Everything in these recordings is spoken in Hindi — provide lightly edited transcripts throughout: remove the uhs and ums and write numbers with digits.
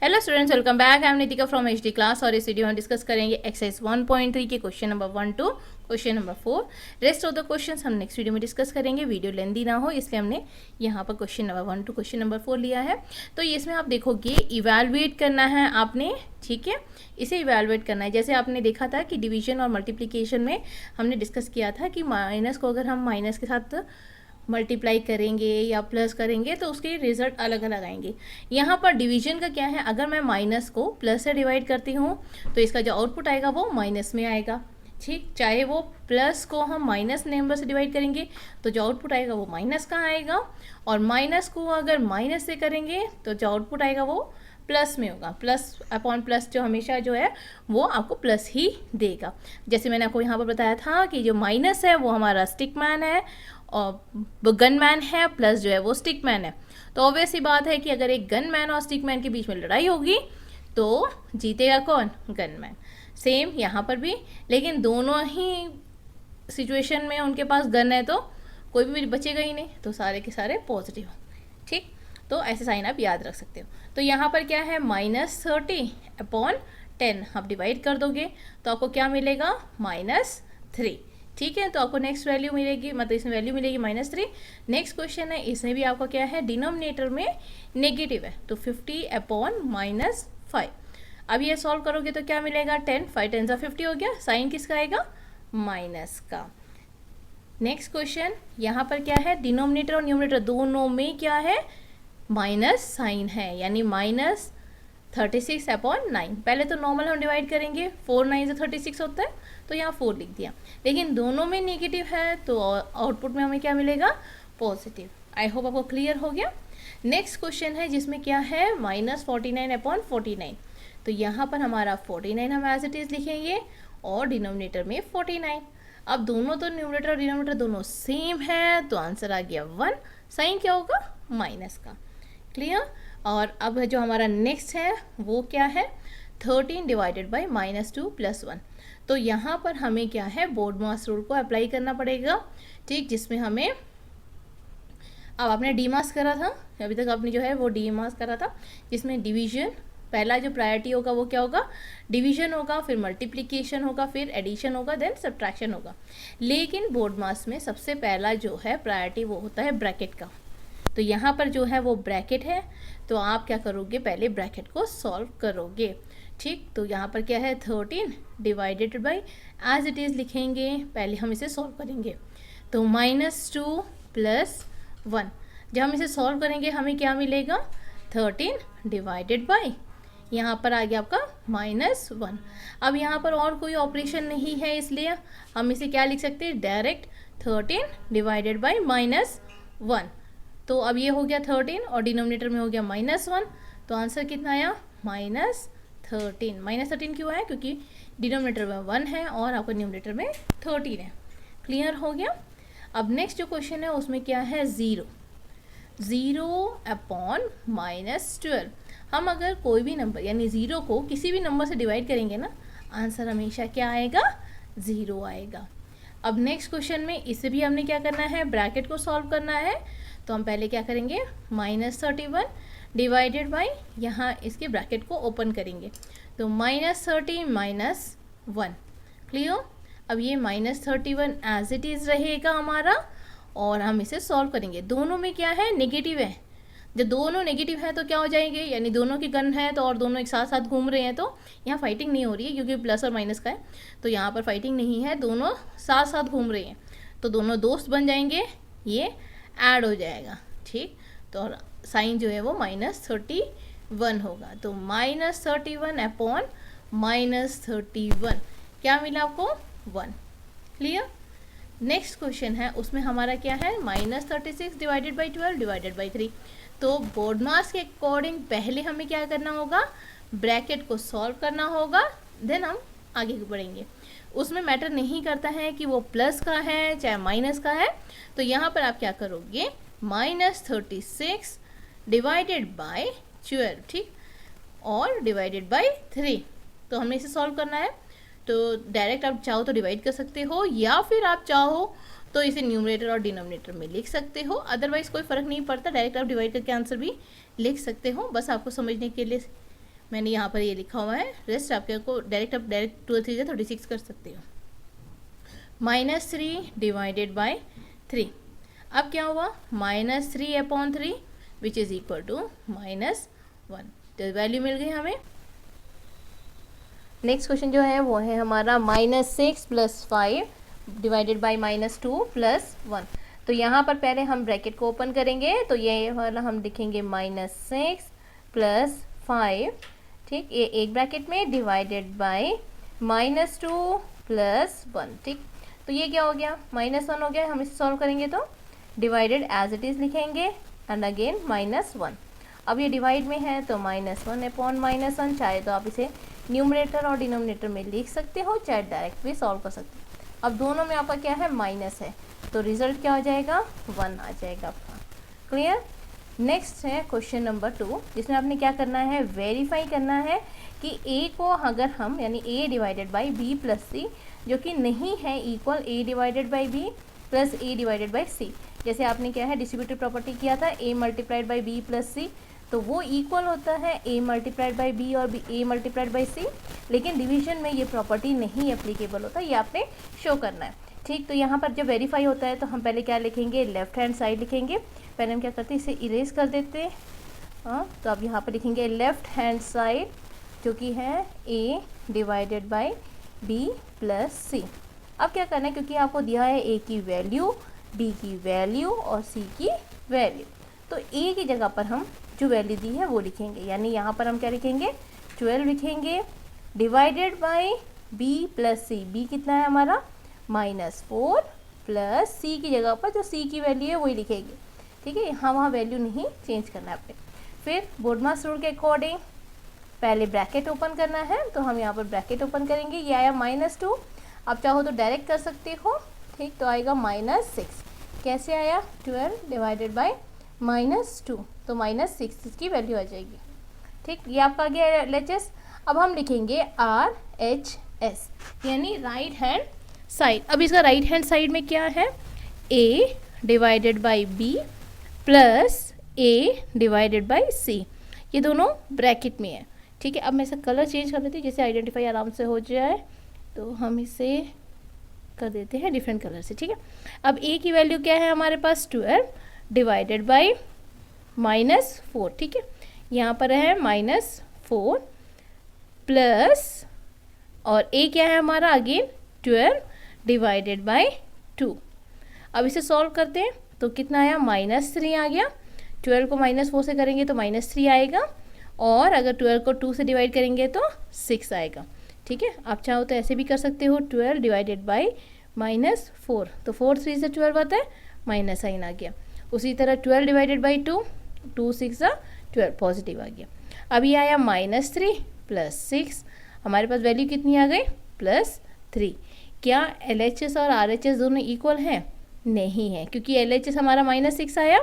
Hello students, welcome back. I am Nitika from HD class और इस वीडियो में डिस्कस करेंगे एक्सरसाइज 1.3 के question number 1 to question number 4। Rest of the questions हम नेक्स्ट वीडियो में डिस्कस करेंगे। वीडियो लेंदी ना हो इसलिए हमने यहाँ पर question number 1 to question number 4 लिया है। तो इसमें आप देखोगे इवैल्यूएट करना है आपने, ठीक है, इसे इवैल्यूएट करना है। जैसे आपने देखा था कि डिवीजन और मल्टीप्लिकेशन में हमने डिस्कस किया था कि माइनस को अगर हम माइनस के साथ मल्टीप्लाई करेंगे या प्लस करेंगे तो उसके रिजल्ट अलग अलग आएंगे। यहाँ पर डिवीजन का क्या है, अगर मैं माइनस को प्लस से डिवाइड करती हूँ तो इसका जो आउटपुट आएगा वो माइनस में आएगा, ठीक। चाहे वो प्लस को हम माइनस नंबर से डिवाइड करेंगे तो जो आउटपुट आएगा वो माइनस का आएगा, और माइनस को अगर माइनस से करेंगे तो जो आउटपुट आएगा वो प्लस में होगा। प्लस अपॉन प्लस जो हमेशा जो है वो आपको प्लस ही देगा। जैसे मैंने आपको यहाँ पर बताया था कि जो माइनस है वो हमारा स्टिकमैन है और गनमैन है, प्लस जो है वो स्टिकमैन है। तो ऑब्वियस ही बात है कि अगर एक गनमैन और स्टिकमैन के बीच में लड़ाई होगी तो जीतेगा कौन? गनमैन। सेम यहाँ पर भी, लेकिन दोनों ही सिचुएशन में उनके पास गन है तो कोई भी बचेगा ही नहीं, तो सारे के सारे पॉजिटिव, ठीक। तो ऐसे साइन आप याद रख सकते हो। तो यहाँ पर क्या है, -30 अपॉन 10 आप डिवाइड कर दोगे तो आपको क्या मिलेगा? -3, ठीक है। तो आपको नेक्स्ट वैल्यू मिलेगी, मतलब इसमें वैल्यू मिलेगी -3। नेक्स्ट क्वेश्चन है, इसमें भी आपका क्या है, डिनोमिनेटर में नेगेटिव है तो 50 अपॉन -5। अब ये सॉल्व करोगे तो क्या मिलेगा? 10, 5 10 50 हो गया। साइन किसका आएगा? माइनस का। नेक्स्ट क्वेश्चन, यहाँ पर क्या है, डिनोमिनेटर और न्यूमिनेटर दोनों में क्या है, माइनस साइन है, यानी -36 अपॉन 9। पहले तो नॉर्मल हम डिवाइड करेंगे, 4 9 से 36 होता है तो यहाँ 4 लिख दिया, लेकिन दोनों में नेगेटिव है तो आउटपुट में हमें क्या मिलेगा? पॉजिटिव। आई होप आपको क्लियर हो गया। नेक्स्ट क्वेश्चन है जिसमें क्या है, -49 अपॉन 49। तो यहाँ पर हमारा 49 हम एज इट इज़ लिखेंगे और डिनोमिनेटर में 49। अब दोनों तो न्यूमरेटर और डिनोमिनेटर दोनों सेम है तो आंसर आ गया 1। साइन क्या होगा? माइनस का। क्लियर। और अब जो हमारा नेक्स्ट है वो क्या है, 13 डिवाइडेड बाई -2 + 1। तो यहाँ पर हमें क्या है, बोर्डमास रूल को अप्लाई करना पड़ेगा, ठीक, जिसमें हमें, अब आपने डीमास करा था, अभी तक आपने जो है वो डीमास करा था, जिसमें डिवीजन पहला जो प्रायोरिटी होगा वो क्या होगा, डिवीजन होगा, फिर मल्टीप्लिकेशन होगा, फिर एडिशन होगा, देन सब्ट्रैक्शन होगा। लेकिन बोर्डमास में सबसे पहला जो है प्रायोरिटी वो होता है ब्रैकेट का। तो यहाँ पर जो है वो ब्रैकेट है, तो आप क्या करोगे, पहले ब्रैकेट को सॉल्व करोगे, ठीक। तो यहाँ पर क्या है, 13 divided by as it is लिखेंगे, पहले हम इसे सॉल्व करेंगे तो -2 + 1। जब हम इसे सॉल्व करेंगे हमें क्या मिलेगा, 13 डिवाइडेड बाई, यहाँ पर आ गया आपका -1। अब यहाँ पर और कोई ऑपरेशन नहीं है इसलिए हम इसे क्या लिख सकते हैं, डायरेक्ट 13 डिवाइडेड बाई -1। तो अब ये हो गया 13 और डिनोमिनेटर में हो गया -1, तो आंसर कितना आया, -13। -13 क्यों आया? क्योंकि डिनोमिनेटर में 1 है और आपका न्यूमिनेटर में 13 है। क्लियर हो गया। अब नेक्स्ट जो क्वेश्चन है उसमें क्या है, 0 अपॉन -12। हम अगर कोई भी नंबर यानी 0 को किसी भी नंबर से डिवाइड करेंगे ना, आंसर हमेशा क्या आएगा, 0 आएगा। अब नेक्स्ट क्वेश्चन में इसे भी हमने क्या करना है, ब्रैकेट को सॉल्व करना है। तो हम पहले क्या करेंगे, -31 डिवाइडेड बाई, यहाँ इसके ब्रैकेट को ओपन करेंगे तो -30 - 1। क्लियर। अब ये -31 एज इट इज़ रहेगा हमारा और हम इसे सॉल्व करेंगे। दोनों में क्या है, नेगेटिव है। जब दोनों नेगेटिव है तो क्या हो जाएंगे, यानी दोनों की गन है तो और दोनों एक साथ साथ घूम रहे हैं तो यहाँ फाइटिंग नहीं हो रही है क्योंकि प्लस और माइनस का है, तो यहाँ पर फाइटिंग नहीं है, दोनों साथ साथ घूम रहे हैं तो दोनों दोस्त बन जाएंगे, ये ऐड हो जाएगा, ठीक। तो साइन जो है वो -31 होगा, तो -31 अपॉन -31 क्या मिला आपको, 1। क्लियर। नेक्स्ट क्वेश्चन है उसमें हमारा क्या है, -36 डिवाइडेड बाई 12 डिवाइडेड बाई 3। तो बोर्डमास के अकॉर्डिंग पहले हमें क्या करना होगा, ब्रैकेट को सॉल्व करना होगा, देन हम आगे बढ़ेंगे। उसमें मैटर नहीं करता है कि वो प्लस का है चाहे माइनस का है। तो यहाँ पर आप क्या करोगे, -36 डिवाइडेड बाय 12, ठीक, और डिवाइडेड बाय 3। तो हमने इसे सॉल्व करना है तो डायरेक्ट आप चाहो तो डिवाइड कर सकते हो या फिर आप चाहो तो इसे न्यूमरेटर और डिनोमिनेटर में लिख सकते हो, अदरवाइज कोई फ़र्क नहीं पड़ता, डायरेक्ट आप डिवाइड करके आंसर भी लिख सकते हो। बस आपको समझने के लिए मैंने यहाँ पर ये लिखा हुआ है, रेस्ट आपके को डायरेक्ट आप डायरेक्ट 2 3 36 कर सकते हो। -3 डिवाइडेड बाय 3, अब क्या हुआ -3/3 विच इज़ इक्वल टू -1, तो वैल्यू मिल गई हमें। नेक्स्ट क्वेश्चन जो है वो है हमारा -6 + 5 डिवाइडेड बाय -2 + 1। तो यहाँ पर पहले हम ब्रैकेट को ओपन करेंगे, तो ये वाला हम लिखेंगे -6 + 5, ठीक, ये एक ब्रैकेट में डिवाइडेड बाय -2 + 1, ठीक। तो ये क्या हो गया -1 हो गया, हम इसे सॉल्व करेंगे तो डिवाइडेड एज इट इज़ लिखेंगे एंड अगेन -1। अब ये डिवाइड में है तो -1/-1, चाहे तो आप इसे न्यूमरेटर और डिनोमिनेटर में लिख सकते हो, चाहे डायरेक्ट भी सॉल्व कर सकते हो। अब दोनों में आपका क्या है माइनस है, तो रिजल्ट क्या हो जाएगा 1 आ जाएगा आपका। क्लियर। नेक्स्ट है क्वेश्चन नंबर 2, जिसमें आपने क्या करना है, वेरीफाई करना है कि a को अगर हम यानी a divided by b + c जो कि नहीं है equal a divided by b + a divided by c। जैसे आपने क्या है डिस्ट्रीब्यूटिव प्रॉपर्टी किया था a multiplied by b + c, तो वो इक्वल होता है a मल्टीप्लाइड बाई b और a मल्टीप्लाइड बाई c, लेकिन डिवीजन में ये प्रॉपर्टी नहीं एप्लीकेबल होता, ये आपने शो करना है, ठीक। तो यहाँ पर जब वेरीफाई होता है तो हम पहले क्या लिखेंगे, लेफ्ट हैंड साइड लिखेंगे। पहले हम क्या करते हैं, इसे इरेज कर देते हैं, हाँ। तो अब यहाँ पर लिखेंगे लेफ्ट हैंड साइड जो कि है a divided by b + c। अब क्या करना है, क्योंकि आपको दिया है a की वैल्यू, b की वैल्यू और c की वैल्यू, तो a की जगह पर हम जो वैल्यू दी है वो लिखेंगे, यानी यहाँ पर हम क्या लिखेंगे 12 लिखेंगे divided by b + c। b कितना है हमारा -4 + c की जगह पर जो c की वैल्यू है वही लिखेंगे, ठीक है। यहाँ वहाँ वैल्यू नहीं चेंज करना है आपने। फिर बोडमास रूल के अकॉर्डिंग पहले ब्रैकेट ओपन करना है, तो हम यहाँ पर ब्रैकेट ओपन करेंगे, ये आया -2, आप चाहो तो डायरेक्ट कर सकते हो, ठीक। तो आएगा -6, कैसे आया 12 डिवाइडेड बाई -2, तो -6 इसकी वैल्यू आ जाएगी, ठीक। ये आपका आ गया LHS। अब हम लिखेंगे RHS यानी राइट हैंड साइड। अब इसका राइट हैंड साइड में क्या है, a divided by b + a divided by c, ये दोनों ब्रैकेट में है, ठीक है। अब मैं इसका कलर चेंज कर देती हूँ जिससे आइडेंटिफाई आराम से हो जाए, तो हम इसे कर देते हैं डिफरेंट कलर से, ठीक है। अब a की वैल्यू क्या है हमारे पास 12 डिवाइडेड बाई -4, ठीक है। यहाँ पर है -4 प्लस और a क्या है हमारा अगेन 12 डिवाइडेड बाई 2। अब इसे सॉल्व करते हैं तो कितना आया -3 आ गया, 12 को -4 से करेंगे तो -3 आएगा, और अगर 12 को 2 से डिवाइड करेंगे तो 6 आएगा, ठीक है। आप चाहो तो ऐसे भी कर सकते हो 12 डिवाइडेड बाई -4, तो 4 3 से 12 आता है, माइनस साइन आ गया। उसी तरह 12 डिवाइडेड बाई 2, 2 6 12 पॉजिटिव आ गया। अब ये आया -3 + 6, हमारे पास वैल्यू कितनी आ गई +3। क्या LHS और RHS दोनों इक्वल हैं? नहीं है, क्योंकि LHS हमारा -6 आया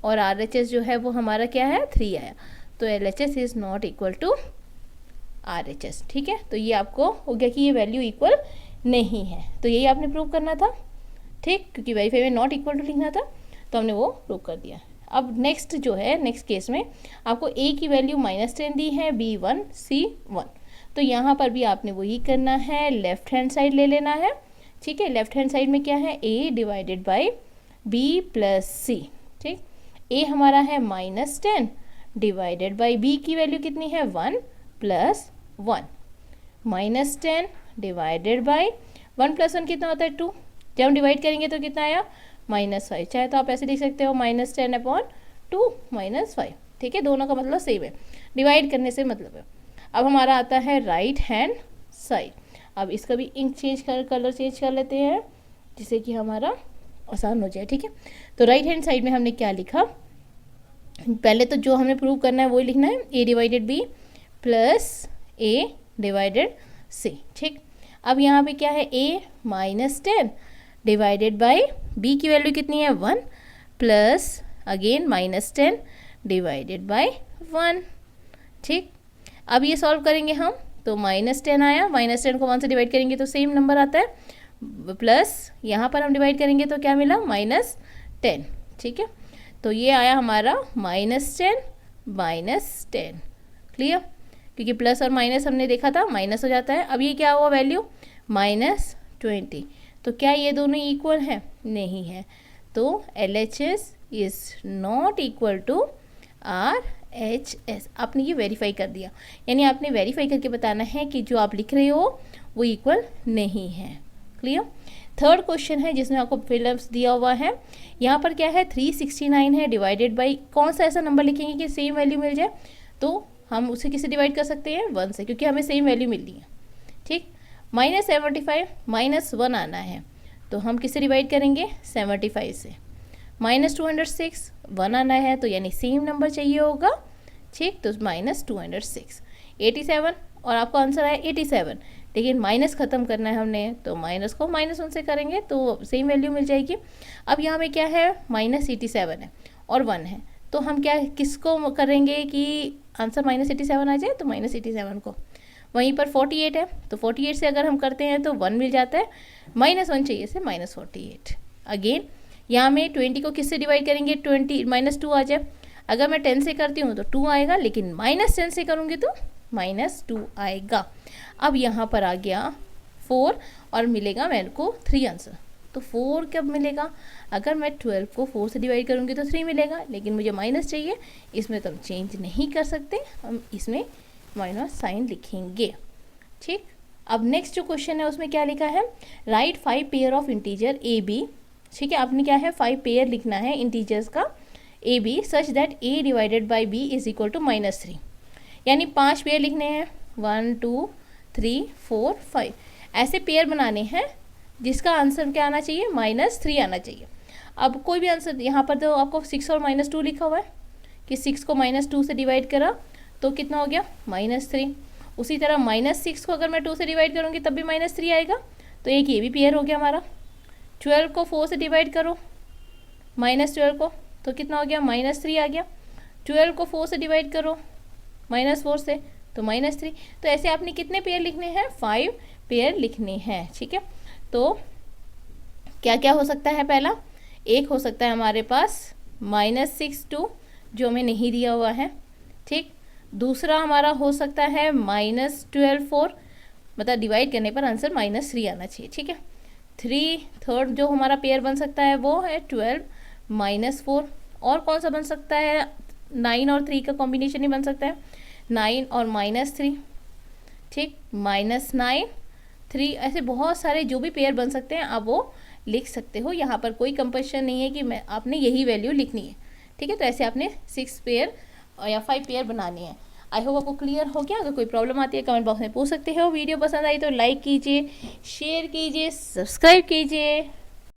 और RHS जो है वो हमारा क्या है 3 आया, तो LHS is not equal to RHS, ठीक है। तो ये आपको हो गया कि ये वैल्यू इक्वल नहीं है, तो यही आपने प्रूव करना था, ठीक, क्योंकि वेरीफाई में नॉट इक्वल टू लिखना था, तो हमने वो प्रूव कर दिया। अब नेक्स्ट जो है, नेक्स्ट केस में आपको a की वैल्यू -10 दी है, b 1 c 1, तो यहाँ पर भी आपने वही करना है, लेफ्ट हैंड साइड ले लेना है, ठीक है। लेफ्ट हैंड साइड में क्या है a divided by b + c, ठीक। a हमारा है -10 डिवाइडेड बाई b की वैल्यू कितनी है 1 + 1, -10 डिवाइडेड बाई 1 + 1 कितना होता है 2, जब हम डिवाइड करेंगे तो कितना आया -5, चाहे तो आप ऐसे लिख सकते हो -10/2 -5, ठीक है। दोनों का मतलब सेम है, डिवाइड करने से मतलब है। अब हमारा आता है राइट हैंड साइड। अब इसका भी इंक चेंज कर कलर चेंज कर लेते हैं जिससे कि हमारा आसान हो जाए, ठीक है। तो राइट हैंड साइड में हमने क्या लिखा, पहले तो जो हमें प्रूव करना है वही लिखना है, a divided b + a divided c, ठीक। अब यहाँ पे क्या है a -10 डिवाइडेड बाई b की वैल्यू कितनी है 1 प्लस अगेन -10 डिवाइडेड बाई 1, ठीक। अब ये सॉल्व करेंगे हम तो -10 आया, -10 को 1 से डिवाइड करेंगे तो सेम नंबर आता है, प्लस यहाँ पर हम डिवाइड करेंगे तो क्या मिला -10, ठीक है। तो ये आया हमारा -10 -10, क्लियर। क्योंकि प्लस और माइनस हमने देखा था माइनस हो जाता है। अब ये क्या हुआ वैल्यू -20, तो क्या ये दोनों इक्वल हैं? नहीं है। तो LHS is not equal to RHS। आपने ये वेरीफाई कर दिया, यानी आपने वेरीफाई करके बताना है कि जो आप लिख रहे हो वो इक्वल नहीं है। क्लियर? थर्ड क्वेश्चन है जिसमें आपको फिलअप्स दिया हुआ है। यहाँ पर क्या है 369 है डिवाइडेड बाई कौन सा ऐसा नंबर लिखेंगे कि सेम वैल्यू मिल जाए, तो हम उसे किससे डिवाइड कर सकते हैं? 1 से, क्योंकि हमें सेम वैल्यू मिलनी है। ठीक, -75 -1 आना है, तो हम किससे डिवाइड करेंगे? 75 से। -206 1 आना है, तो यानी सेम नंबर चाहिए होगा। ठीक, तो -206 87 और आपका आंसर आया 87, लेकिन माइनस ख़त्म करना है हमने, तो माइनस को -1 से करेंगे तो सेम वैल्यू मिल जाएगी। अब यहाँ में क्या है -87 है और 1 है, तो हम क्या किसको करेंगे कि आंसर -87 आ जाए? तो -87 को। वहीं पर 48 है, तो 48 से अगर हम करते हैं तो 1 मिल जाता है, -1 चाहिए से -48। अगेन यहाँ में 20 को किससे डिवाइड करेंगे? 20 -2 आ जाए। अगर मैं 10 से करती हूँ तो 2 आएगा, लेकिन -10 से करूँगी तो -2 आएगा। अब यहाँ पर आ गया 4 और मिलेगा मेरे को 3 आंसर। तो 4 कब मिलेगा? अगर मैं 12 को 4 से डिवाइड करूँगी तो 3 मिलेगा, लेकिन मुझे माइनस चाहिए, इसमें तो हम चेंज नहीं कर सकते, हम इसमें माइनस साइन लिखेंगे। ठीक, अब नेक्स्ट जो क्वेश्चन है उसमें क्या लिखा है? Right 5 pair of integer AB। ठीक है, आपने क्या है 5 पेयर लिखना है इंटीजर्स का AB such that A divided by B is equal to -3, यानी 5 पेयर लिखने हैं, 1 2 3 4 5 ऐसे पेयर बनाने हैं जिसका आंसर क्या आना चाहिए? -3 आना चाहिए। अब कोई भी आंसर, यहाँ पर तो आपको 6 और -2 लिखा हुआ है कि 6 को -2 से डिवाइड करा तो कितना हो गया? -3। उसी तरह -6 को अगर मैं 2 से डिवाइड करूँगी तब भी -3 आएगा, तो एक ये भी पेयर हो गया हमारा। 12 को 4 से डिवाइड करो -12 को, तो कितना हो गया? -3 आ गया। 12 को 4 से डिवाइड करो -4 से, तो -3। तो ऐसे आपने कितने पेयर लिखने हैं? 5 पेयर लिखने हैं। ठीक है, तो क्या क्या हो सकता है? पहला एक हो सकता है हमारे पास -6 2 जो हमें नहीं दिया हुआ है। ठीक, दूसरा हमारा हो सकता है -12 4, मतलब डिवाइड करने पर आंसर -3 आना चाहिए। ठीक है, थर्ड जो हमारा पेयर बन सकता है वो है 12 -4। और कौन सा बन सकता है? 9 और 3 का कॉम्बिनेशन ही बन सकता है, 9 और -3। ठीक, -9 3, ऐसे बहुत सारे जो भी पेयर बन सकते हैं आप वो लिख सकते हो। यहाँ पर कोई कंपल्शन नहीं है कि आपने यही वैल्यू लिखनी है। ठीक है, तो ऐसे आपने 6 पेयर या 5 पेयर बनानी है। आई होप आपको क्लियर हो गया। अगर कोई प्रॉब्लम आती है कमेंट बॉक्स में पूछ सकते हो। वीडियो पसंद आई तो लाइक कीजिए, शेयर कीजिए, सब्सक्राइब कीजिए।